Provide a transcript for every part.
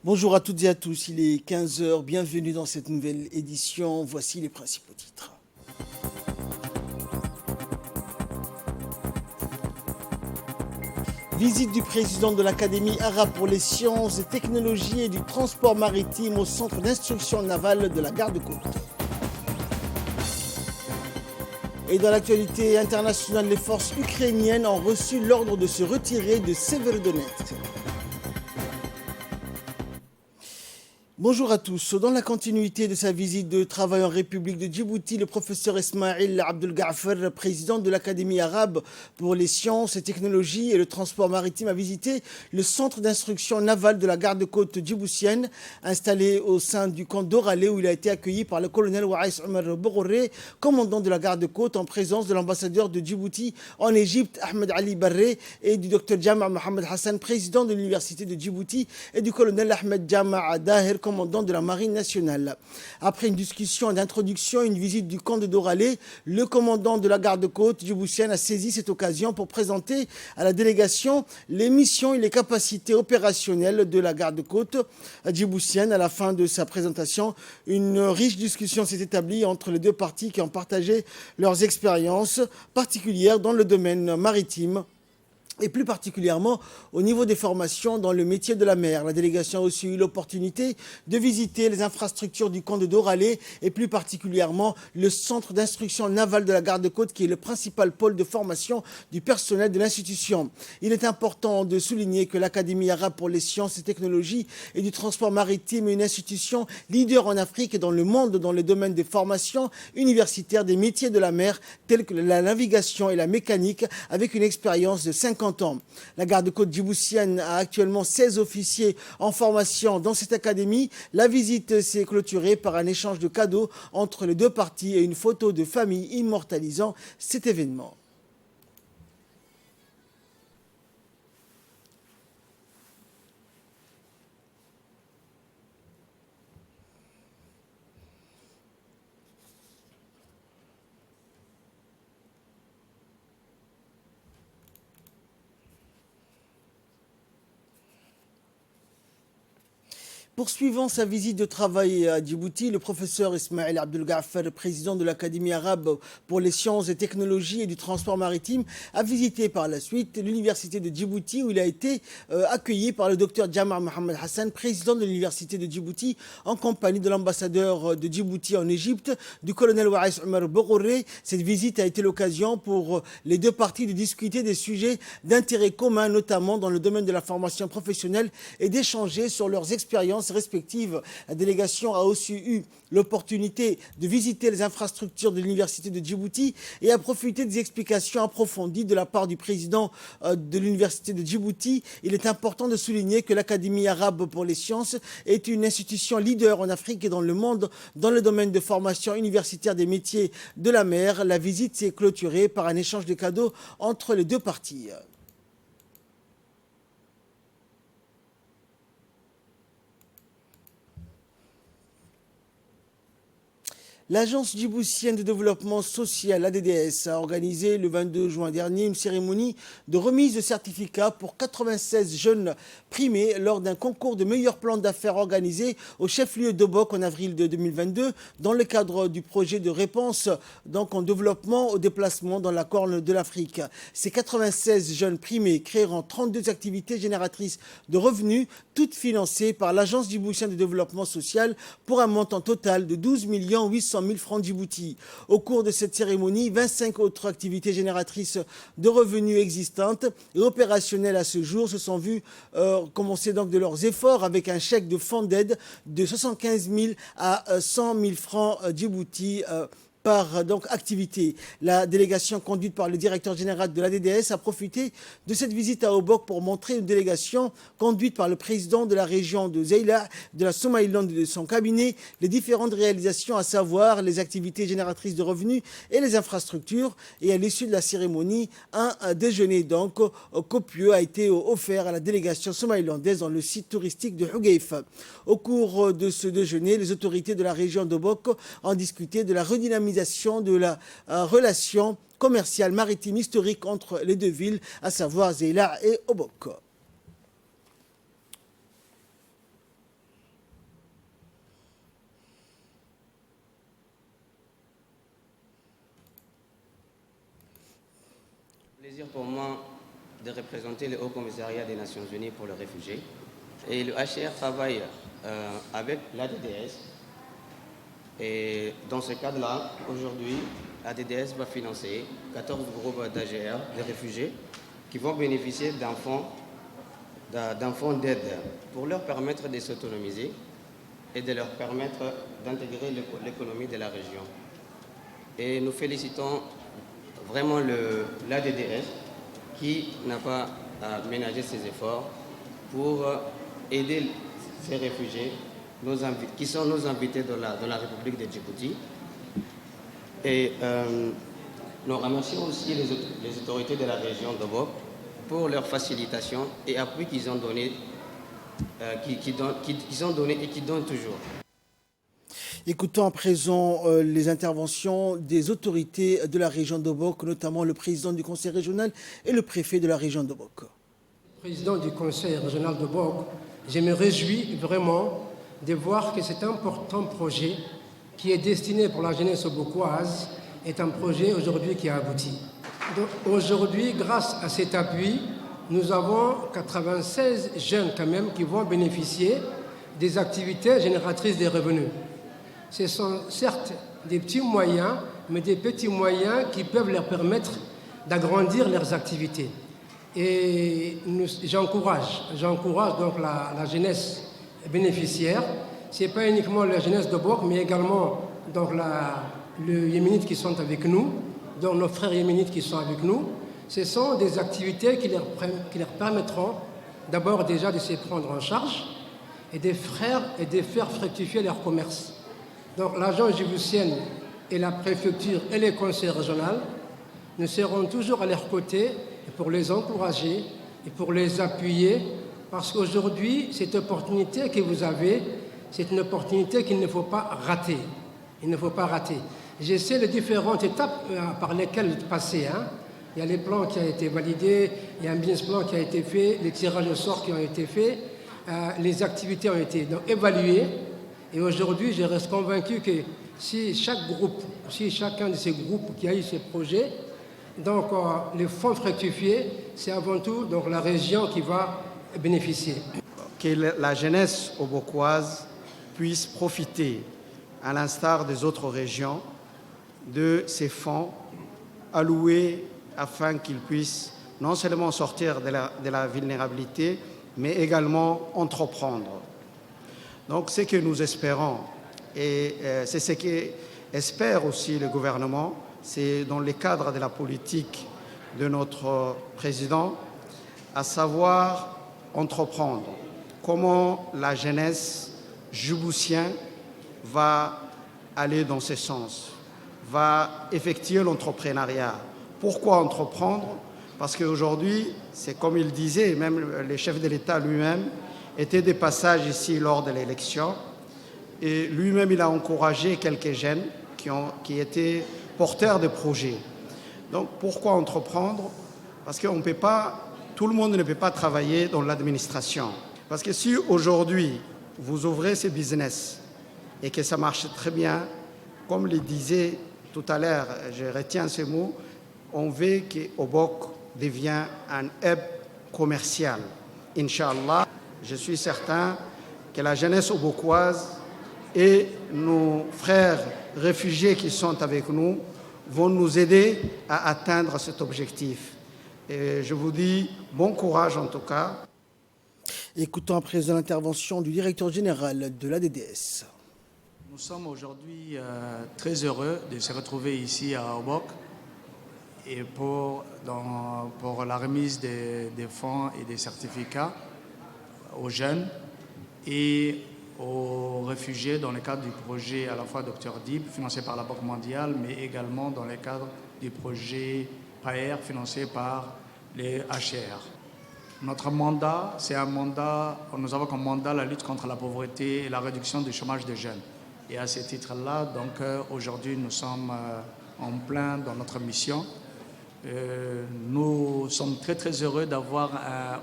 Bonjour à toutes et à tous, il est 15 heures. Bienvenue dans cette nouvelle édition. Voici les principaux titres. Visite du président de l'Académie arabe pour les sciences et technologies et du transport maritime au centre d'instruction navale de la Garde-Côte. Et dans l'actualité internationale, les forces ukrainiennes ont reçu l'ordre de se retirer de Severodonetsk. Bonjour à tous. Dans la continuité de sa visite de travail en République de Djibouti, le professeur Ismail Abdel Ghafer, président de l'Académie arabe pour les sciences et technologies et le transport maritime, a visité le centre d'instruction navale de la garde-côte djiboutienne, installé au sein du camp d'Oralé, où il a été accueilli par le colonel Waïs Omar Bogoré, commandant de la garde-côte, en présence de l'ambassadeur de Djibouti en Égypte, Ahmed Ali Barré, et du docteur Jama Mohamed Hassan, président de l'université de Djibouti, et du colonel Ahmed Jama Daher, commandant de la Marine nationale. Après une discussion d'introduction et une visite du camp de Doralé, le commandant de la garde-côte djiboutienne a saisi cette occasion pour présenter à la délégation les missions et les capacités opérationnelles de la garde-côte djiboutienne. À la fin de sa présentation, une riche discussion s'est établie entre les deux parties qui ont partagé leurs expériences particulières dans le domaine maritime, et plus particulièrement au niveau des formations dans le métier de la mer. La délégation a aussi eu l'opportunité de visiter les infrastructures du camp de Doralé et plus particulièrement le centre d'instruction navale de la garde-côte, qui est le principal pôle de formation du personnel de l'institution. Il est important de souligner que l'Académie arabe pour les sciences et technologies et du transport maritime est une institution leader en Afrique et dans le monde dans le domaine des formations universitaires des métiers de la mer tels que la navigation et la mécanique, avec une expérience de 50 ans. La garde-côte djiboutienne a actuellement 16 officiers en formation dans cette académie. La visite s'est clôturée par un échange de cadeaux entre les deux parties et une photo de famille immortalisant cet événement. Poursuivant sa visite de travail à Djibouti, le professeur Ismail Abdel Ghafer, président de l'Académie arabe pour les sciences et technologies et du transport maritime, a visité par la suite l'université de Djibouti, où il a été accueilli par le docteur Jama Mohamed Hassan, président de l'université de Djibouti, en compagnie de l'ambassadeur de Djibouti en Égypte, du colonel Waïs Omar Bogoré. Cette visite a été l'occasion pour les deux parties de discuter des sujets d'intérêt commun, notamment dans le domaine de la formation professionnelle, et d'échanger sur leurs expériences respectives. La délégation a aussi eu l'opportunité de visiter les infrastructures de l'université de Djibouti et a profité des explications approfondies de la part du président de l'université de Djibouti. Il est important de souligner que l'Académie arabe pour les sciences est une institution leader en Afrique et dans le monde dans le domaine de formation universitaire des métiers de la mer. La visite s'est clôturée par un échange de cadeaux entre les deux parties. L'Agence djiboutienne de développement social, ADDS, a organisé le 22 juin dernier une cérémonie de remise de certificats pour 96 jeunes primés lors d'un concours de meilleur plan d'affaires organisé au chef-lieu d'Obok en avril de 2022 dans le cadre du projet de réponse en développement au déplacement dans la Corne de l'Afrique. Ces 96 jeunes primés créeront 32 activités génératrices de revenus, toutes financées par l'Agence djiboutienne de développement social pour un montant total de 12 800 000 francs Djibouti. Au cours de cette cérémonie, 25 autres activités génératrices de revenus existantes et opérationnelles à ce jour se sont vues commencer donc de leurs efforts avec un chèque de fonds d'aide de 75 000 à 100 000 francs Djibouti par activité. La délégation conduite par le directeur général de l'ADDS a profité de cette visite à Obok pour montrer une délégation conduite par le président de la région de Zeila, de la Somaliland et de son cabinet, les différentes réalisations, à savoir les activités génératrices de revenus et les infrastructures. Et à l'issue de la cérémonie, un déjeuner copieux a été offert à la délégation somalilandaise dans le site touristique de Hugeif. Au cours de ce déjeuner, les autorités de la région d'Obok ont discuté de la redynamisation de la relation commerciale maritime historique entre les deux villes, à savoir Zeila et Obok. plaisir pour moi de représenter le Haut Commissariat des Nations Unies pour les réfugiés. Et le HCR travaille avec l'ADDS. Et dans ce cadre-là, aujourd'hui, l'ADDS va financer 14 groupes d'AGR, de réfugiés, qui vont bénéficier d'enfants d'aide pour leur permettre de s'autonomiser et de leur permettre d'intégrer l'économie de la région. Et nous félicitons vraiment l'ADDS qui n'a pas ménagé ses efforts pour aider ces réfugiés qui sont nos invités dans la République de Djibouti. Et nous remercions aussi les autorités de la région d'Obok pour leur facilitation et appui qu'ils ont donné, qu'ils ont donné et qui donnent toujours. Écoutons à présent les interventions des autorités de la région d'Obok, notamment le président du conseil régional et le préfet de la région d'Obok. Président du conseil régional d'Obok, je me réjouis vraiment de voir que cet important projet qui est destiné pour la jeunesse obokoise est un projet aujourd'hui qui a abouti. Aujourd'hui, grâce à cet appui, nous avons 96 jeunes quand même qui vont bénéficier des activités génératrices de revenus. Ce sont certes des petits moyens, mais des petits moyens qui peuvent leur permettre d'agrandir leurs activités. Et j'encourage donc la jeunesse bénéficiaire. Ce n'est pas uniquement la jeunesse de Bok, mais également donc les Yéménites qui sont avec nous, donc nos frères Yéménites qui sont avec nous. Ce sont des activités qui leur permettront d'abord déjà de se prendre en charge et de faire fructifier leur commerce. Donc l'agence djiboutienne et la préfecture et les conseils régionaux, nous serons toujours à leur côté pour les encourager et pour les appuyer, parce qu'aujourd'hui, cette opportunité que vous avez, c'est une opportunité qu'il ne faut pas rater. Il ne faut pas rater. Je sais les différentes étapes par lesquelles passer. Il y a les plans qui ont été validés, il y a un business plan qui a été fait, les tirages au sort qui ont été faits, les activités ont été donc évaluées. Et aujourd'hui, je reste convaincu que si chacun de ces groupes qui a eu ces projets, donc les fonds fructifiés, c'est avant tout donc, la région qui va bénéficier. Que la jeunesse obokoise puisse profiter, à l'instar des autres régions, de ces fonds alloués afin qu'ils puissent non seulement sortir de la vulnérabilité, mais également entreprendre. Donc ce que nous espérons, et c'est ce qu'espère aussi le gouvernement, c'est dans le cadre de la politique de notre président, à savoir entreprendre. Comment la jeunesse djiboutienne va aller dans ce sens, va effectuer l'entrepreneuriat. Pourquoi entreprendre? Parce qu'aujourd'hui, c'est comme il disait, même le chef de l'État lui-même était de passage ici lors de l'élection, et lui-même il a encouragé quelques jeunes qui étaient porteurs de projets. Donc pourquoi entreprendre? Parce qu'on ne peut pas, tout le monde ne peut pas travailler dans l'administration. Parce que si aujourd'hui vous ouvrez ce business et que ça marche très bien, comme le disait tout à l'heure, je retiens ce mot, on veut qu'Obok devienne un hub commercial. Inch'Allah, je suis certain que la jeunesse obokoise et nos frères réfugiés qui sont avec nous vont nous aider à atteindre cet objectif. Et je vous dis bon courage en tout cas. Écoutons à présent l'intervention du directeur général de l'ADDS. Nous sommes aujourd'hui très heureux de se retrouver ici à Obok et pour la remise des fonds et des certificats aux jeunes et aux réfugiés dans le cadre du projet à la fois Dr Dib, financé par la Banque mondiale, mais également dans le cadre du projet PAER, financé par les HCR. Notre mandat, c'est un mandat, nous avons comme mandat la lutte contre la pauvreté et la réduction du chômage des jeunes. Et à ce titre-là, donc aujourd'hui, nous sommes en plein dans notre mission. Nous sommes très très heureux d'avoir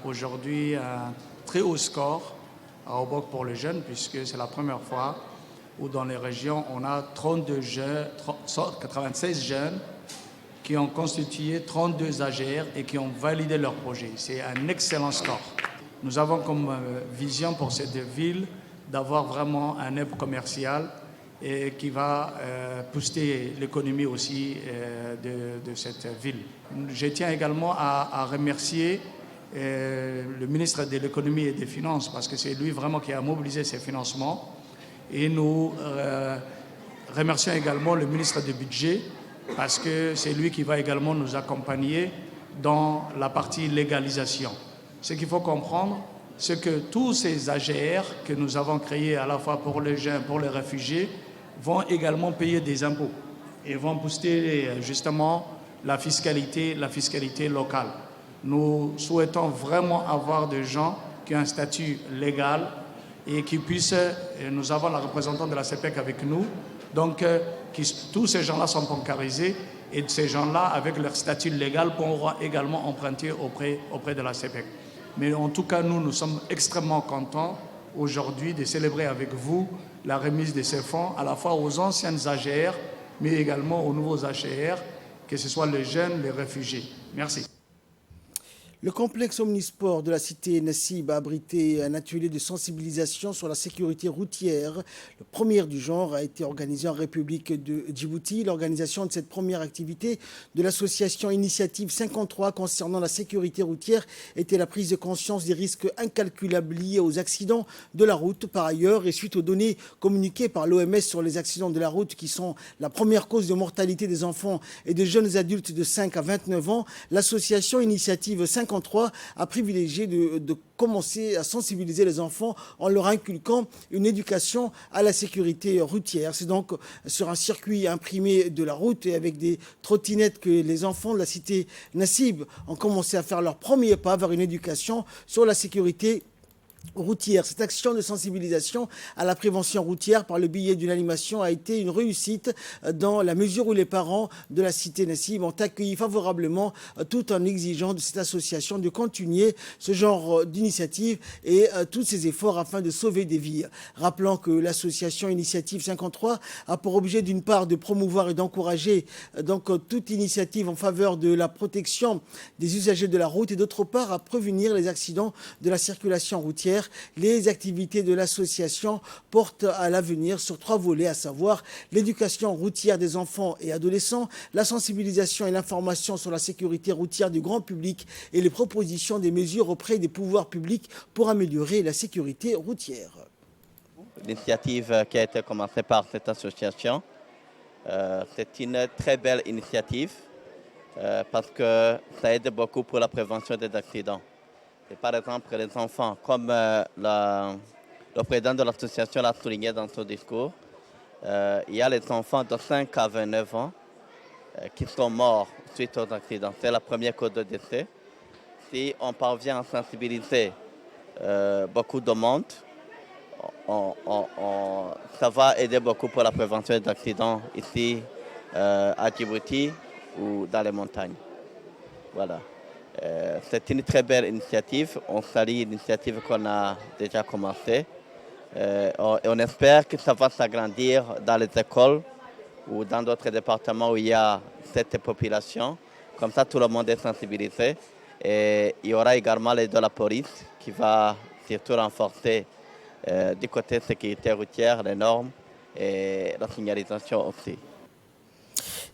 aujourd'hui un très haut score à Obok pour les jeunes, puisque c'est la première fois où dans les régions, on a 96 jeunes qui ont constitué 32 AGR et qui ont validé leur projet. C'est un excellent score. Nous avons comme vision pour cette ville d'avoir vraiment un hub commercial et qui va booster l'économie aussi de cette ville. Je tiens également à remercier le ministre de l'économie et des finances parce que c'est lui vraiment qui a mobilisé ces financements. Et nous remercions également le ministre du budget parce que c'est lui qui va également nous accompagner dans la partie légalisation. Ce qu'il faut comprendre, c'est que tous ces AGR que nous avons créés à la fois pour les jeunes, pour les réfugiés, vont également payer des impôts et vont booster justement la fiscalité locale. Nous souhaitons vraiment avoir des gens qui ont un statut légal et qui puissent, nous avons la représentante de la CEPEC avec nous, donc tous ces gens-là sont bancarisés et ces gens-là, avec leur statut légal, pourront également emprunter auprès de la CEPEC. Mais en tout cas, nous sommes extrêmement contents aujourd'hui de célébrer avec vous la remise de ces fonds, à la fois aux anciennes AGR, mais également aux nouveaux AGR, que ce soit les jeunes, les réfugiés. Merci. Le complexe omnisport de la cité Nassib a abrité un atelier de sensibilisation sur la sécurité routière. Le premier du genre a été organisé en République de Djibouti. L'organisation de cette première activité de l'association Initiative 53 concernant la sécurité routière était la prise de conscience des risques incalculables liés aux accidents de la route. Par ailleurs, et suite aux données communiquées par l'OMS sur les accidents de la route qui sont la première cause de mortalité des enfants et des jeunes adultes de 5 à 29 ans, l'association Initiative 53 a privilégié de commencer à sensibiliser les enfants en leur inculquant une éducation à la sécurité routière. C'est donc sur un circuit imprimé de la route et avec des trottinettes que les enfants de la cité Nassib ont commencé à faire leur premier pas vers une éducation sur la sécurité routière. Cette action de sensibilisation à la prévention routière par le biais d'une animation a été une réussite dans la mesure où les parents de la cité Nassib ont accueilli favorablement tout en exigeant de cette association de continuer ce genre d'initiative et tous ses efforts afin de sauver des vies. Rappelant que l'association Initiative 53 a pour objet d'une part de promouvoir et d'encourager donc toute initiative en faveur de la protection des usagers de la route et d'autre part à prévenir les accidents de la circulation routière. Les activités de l'association portent à l'avenir sur 3 volets, à savoir l'éducation routière des enfants et adolescents, la sensibilisation et l'information sur la sécurité routière du grand public et les propositions des mesures auprès des pouvoirs publics pour améliorer la sécurité routière. L'initiative qui a été commencée par cette association, c'est une très belle initiative parce que ça aide beaucoup pour la prévention des accidents. Et par exemple, les enfants, comme le président de l'association l'a souligné dans son discours, il y a les enfants de 5 à 29 ans qui sont morts suite aux accidents. C'est la première cause de décès. Si on parvient à sensibiliser beaucoup de monde, ça va aider beaucoup pour la prévention des accidents ici à Djibouti ou dans les montagnes. Voilà. C'est une très belle initiative. On salue l'initiative qu'on a déjà commencée. Et on espère que ça va s'agrandir dans les écoles ou dans d'autres départements où il y a cette population. Comme ça, tout le monde est sensibilisé. Et il y aura également l'aide de la police qui va surtout renforcer du côté sécurité routière les normes et la signalisation aussi.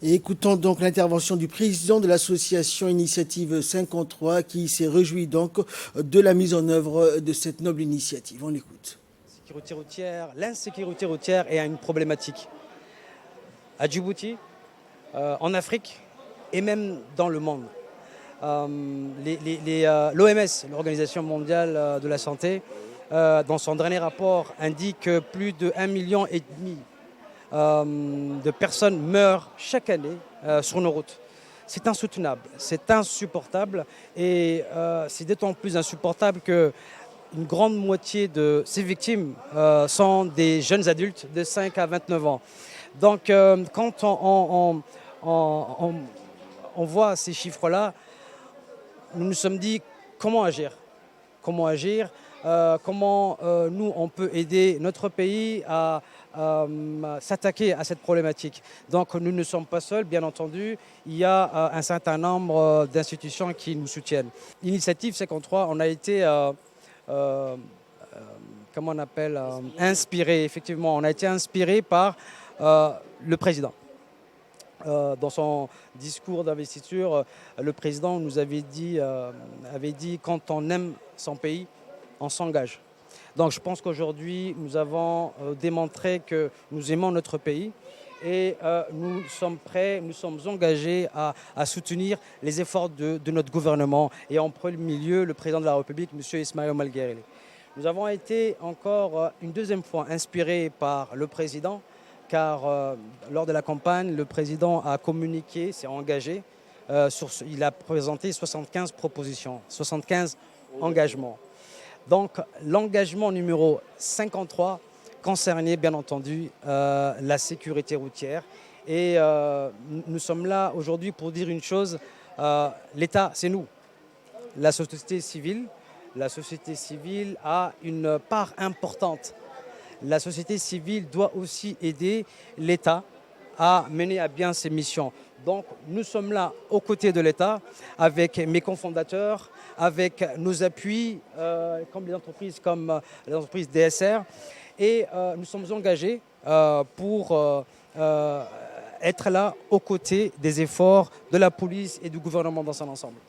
Et écoutons donc l'intervention du président de l'association Initiative 53 qui s'est réjoui donc de la mise en œuvre de cette noble initiative. On l'écoute. L'insécurité routière est une problématique à Djibouti, en Afrique et même dans le monde. L'OMS, l'Organisation mondiale de la santé, dans son dernier rapport indique que plus de 1,5 million de personnes meurent chaque année sur nos routes. C'est insoutenable, c'est insupportable et c'est d'autant plus insupportable qu'une grande moitié de ces victimes sont des jeunes adultes de 5 à 29 ans. Donc quand on voit ces chiffres-là, nous nous sommes dit comment agir. Comment agir comment nous, on peut aider notre pays à s'attaquer à cette problématique. Donc nous ne sommes pas seuls, bien entendu, il y a un certain nombre d'institutions qui nous soutiennent. L'initiative 53, on a été, comment on appelle, inspiré, effectivement, on a été inspiré par le président. Dans son discours d'investiture, le président nous avait dit quand on aime son pays, on s'engage. Donc je pense qu'aujourd'hui, nous avons démontré que nous aimons notre pays et nous sommes prêts, nous sommes engagés à soutenir les efforts de notre gouvernement et en premier lieu le président de la République, M. Ismaïla Omar Guelleh. Nous avons été encore une deuxième fois inspirés par le président car lors de la campagne, le président a communiqué, s'est engagé, il a présenté 75 propositions, 75 engagements. Donc l'engagement numéro 53 concernait bien entendu la sécurité routière. Et nous sommes là aujourd'hui pour dire une chose, l'État c'est nous, la société civile a une part importante. La société civile doit aussi aider l'État à mener à bien ses missions. Donc nous sommes là aux côtés de l'État avec mes cofondateurs, avec nos appuis comme les entreprises DSR et nous sommes engagés pour être là aux côtés des efforts de la police et du gouvernement dans son ensemble.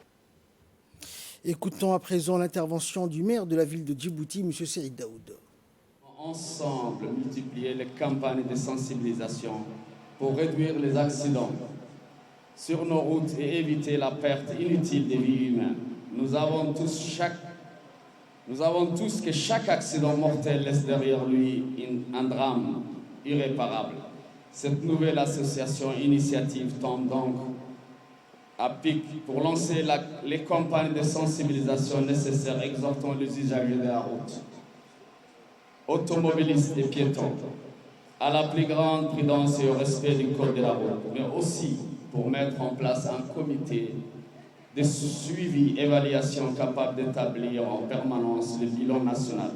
Écoutons à présent l'intervention du maire de la ville de Djibouti, M. Saïd Daoud. Ensemble, multiplier les campagnes de sensibilisation pour réduire les accidents sur nos routes et éviter la perte inutile des vies humaines. Nous savons tous que chaque accident mortel laisse derrière lui un drame irréparable. Cette nouvelle association initiative tombe donc à pic pour lancer les campagnes de sensibilisation nécessaires, exhortant les usagers de la route, automobilistes et piétons, à la plus grande prudence et au respect du code de la route, mais aussi pour mettre en place un comité de suivi, évaluation capable d'établir en permanence le bilan national.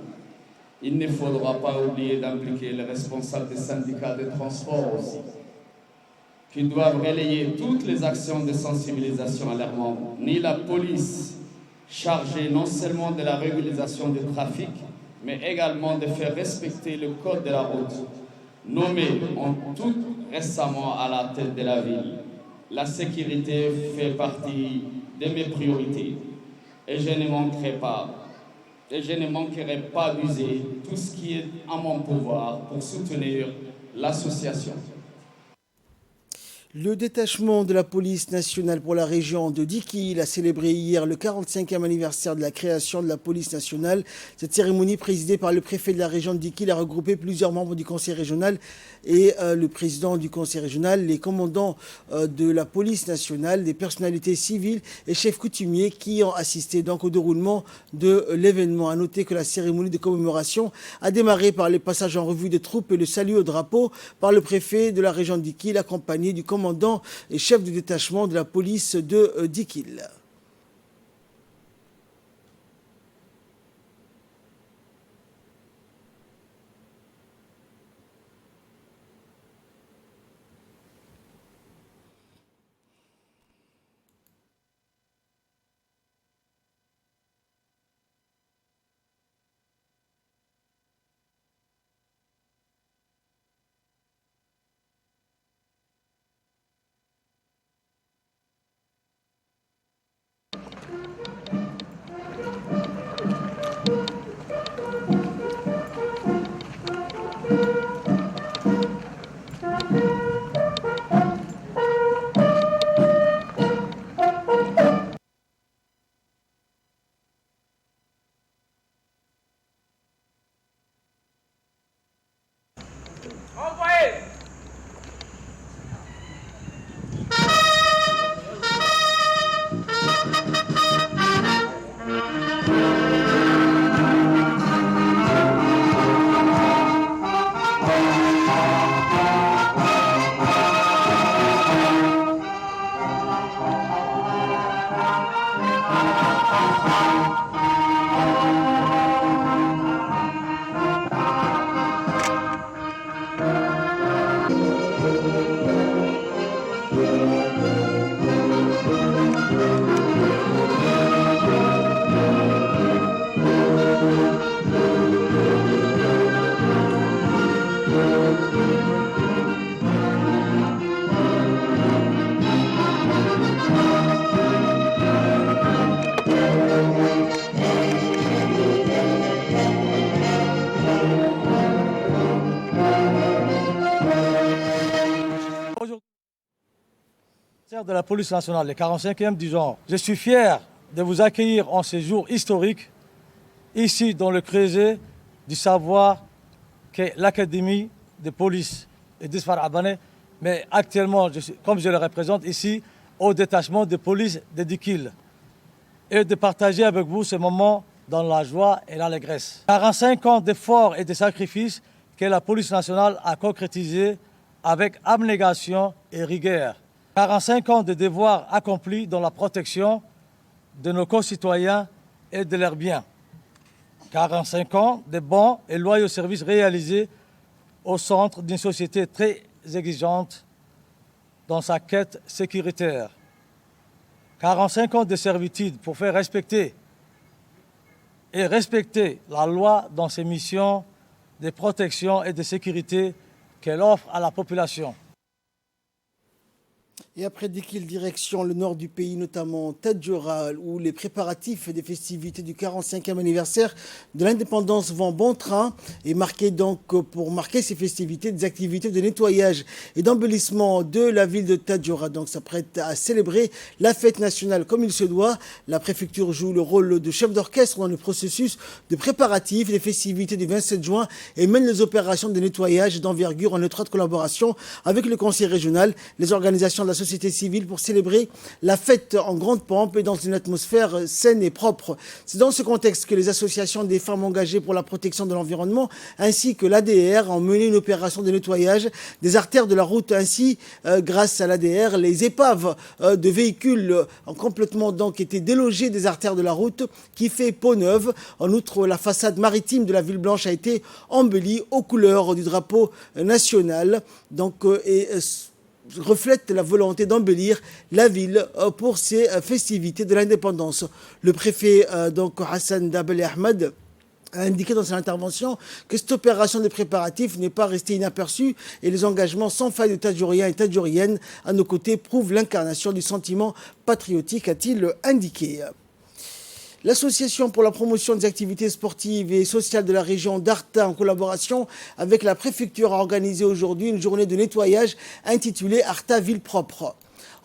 Il ne faudra pas oublier d'impliquer les responsables des syndicats de transport aussi, qui doivent relayer toutes les actions de sensibilisation à leurs membres. Ni la police, chargée non seulement de la régularisation du trafic, mais également de faire respecter le code de la route, nommé tout récemment à la tête de la ville. La sécurité fait partie de mes priorités et je ne manquerai pas d'user tout ce qui est à mon pouvoir pour soutenir l'association. Le détachement de la police nationale pour la région de Dikil a célébré hier le 45e anniversaire de la création de la police nationale. Cette cérémonie présidée par le préfet de la région de Dikil a regroupé plusieurs membres du conseil régional et le président du conseil régional, les commandants de la police nationale, des personnalités civiles et chefs coutumiers qui ont assisté donc au déroulement de l'événement. A noter que la cérémonie de commémoration a démarré par les passages en revue des troupes et le salut au drapeau par le préfet de la région de Dikil, accompagné du commandant et chef du détachement de la police de Dikil. De la police nationale, les 45e du genre. Je suis fier de vous accueillir en ce jour historique, ici dans le creuset du savoir qu'est l'Académie de police et d'Isfar Abané, mais actuellement, comme je le représente ici, au détachement de police de Dikil, et de partager avec vous ce moment dans la joie et l'allégresse. 45 ans d'efforts et de sacrifices que la police nationale a concrétisés avec abnégation et rigueur. 45 ans de devoirs accomplis dans la protection de nos concitoyens et de leurs biens. 45 ans de bons et loyaux services réalisés au centre d'une société très exigeante dans sa quête sécuritaire. 45 ans de servitude pour faire respecter la loi dans ses missions de protection et de sécurité qu'elle offre à la population. Et après Dikil, direction le nord du pays, notamment Tadjoura, où les préparatifs des festivités du 45e anniversaire de l'indépendance vont bon train et pour marquer ces festivités, des activités de nettoyage et d'embellissement de la ville de Tadjoura. Donc s'apprête à célébrer la fête nationale comme il se doit. La préfecture joue le rôle de chef d'orchestre dans le processus de préparatifs des festivités du 27 juin et mène les opérations de nettoyage d'envergure en étroite collaboration avec le conseil régional, les organisations de la société civile pour célébrer la fête en grande pompe et dans une atmosphère saine et propre. C'est dans ce contexte que les associations des femmes engagées pour la protection de l'environnement ainsi que l'ADR ont mené une opération de nettoyage des artères de la route. Ainsi, grâce à l'ADR, les épaves de véhicules ont complètement donc été délogées des artères de la route qui fait peau neuve. En outre, la façade maritime de la ville blanche a été embellie aux couleurs du drapeau national. Reflète la volonté d'embellir la ville pour ces festivités de l'indépendance. Le préfet Hassan Dabel Ahmed a indiqué dans son intervention que cette opération de préparatifs n'est pas restée inaperçue et les engagements sans faille de Tadjouriens et Tadjouriennes à nos côtés prouvent l'incarnation du sentiment patriotique, a-t-il indiqué. L'Association pour la promotion des activités sportives et sociales de la région d'Arta, en collaboration avec la préfecture, a organisé aujourd'hui une journée de nettoyage intitulée Arta Ville Propre.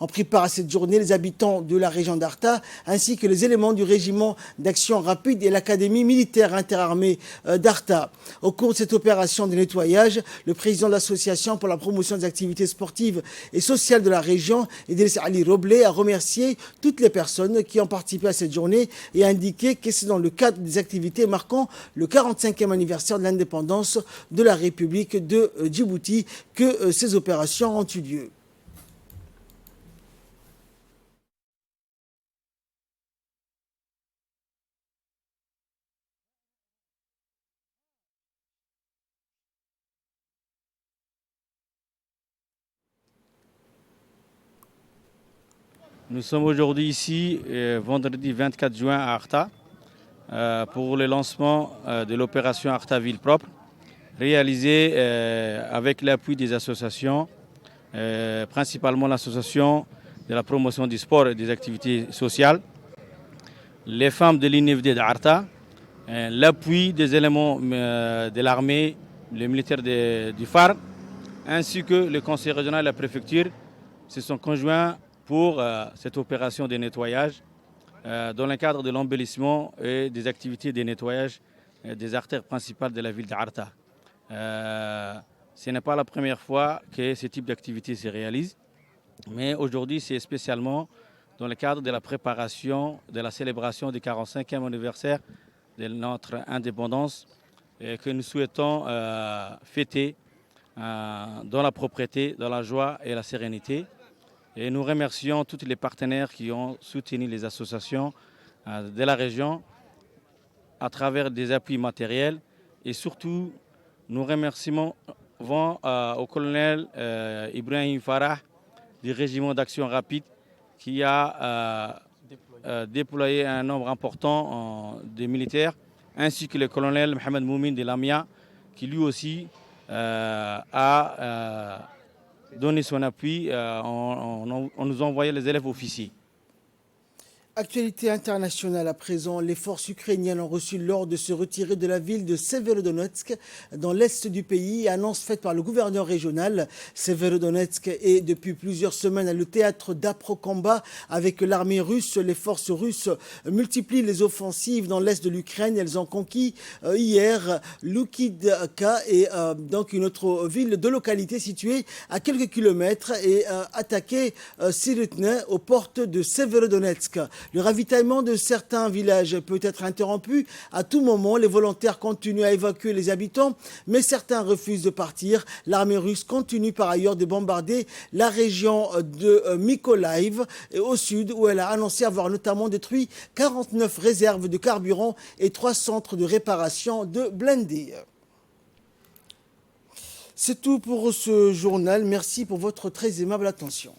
En pris part à cette journée, les habitants de la région d'Arta, ainsi que les éléments du régiment d'action rapide et l'académie militaire interarmée d'Arta. Au cours de cette opération de nettoyage, le président de l'association pour la promotion des activités sportives et sociales de la région, Idriss Ali Roblé, a remercié toutes les personnes qui ont participé à cette journée et a indiqué que c'est dans le cadre des activités marquant le 45e anniversaire de l'indépendance de la République de Djibouti que ces opérations ont eu lieu. Nous sommes aujourd'hui ici, vendredi 24 juin à Arta, pour le lancement de l'opération Arta Ville Propre, réalisée avec l'appui des associations, principalement l'association de la promotion du sport et des activités sociales, les femmes de l'INFD d'Arta, l'appui des éléments de l'armée, les militaires du phare, ainsi que le conseil régional et la préfecture se sont conjoints pour cette opération de nettoyage dans le cadre de l'embellissement et des activités de nettoyage des artères principales de la ville d'Arta. Ce n'est pas la première fois que ce type d'activité se réalise, mais aujourd'hui c'est spécialement dans le cadre de la préparation de la célébration du 45e anniversaire de notre indépendance que nous souhaitons fêter dans la propreté, dans la joie et la sérénité. Et nous remercions tous les partenaires qui ont soutenu les associations de la région à travers des appuis matériels. Et surtout, nous remercions au colonel Ibrahim Farah du régiment d'action rapide qui a déployé un nombre important de militaires, ainsi que le colonel Mohamed Moumine de Lamia qui lui aussi a donné son appui en nous envoyant les élèves officiers. Actualité internationale à présent, les forces ukrainiennes ont reçu l'ordre de se retirer de la ville de Severodonetsk dans l'est du pays, annonce faite par le gouverneur régional. Severodonetsk est depuis plusieurs semaines le théâtre d'âpres combats avec l'armée russe. Les forces russes multiplient les offensives dans l'est de l'Ukraine. Elles ont conquis hier Lukidka et donc une autre ville de localité située à quelques kilomètres et attaqué Sirutne aux portes de Severodonetsk. Le ravitaillement de certains villages peut être interrompu à tout moment. Les volontaires continuent à évacuer les habitants, mais certains refusent de partir. L'armée russe continue par ailleurs de bombarder la région de Mykolaiv au sud, où elle a annoncé avoir notamment détruit 49 réserves de carburant et 3 centres de réparation de blindés. C'est tout pour ce journal. Merci pour votre très aimable attention.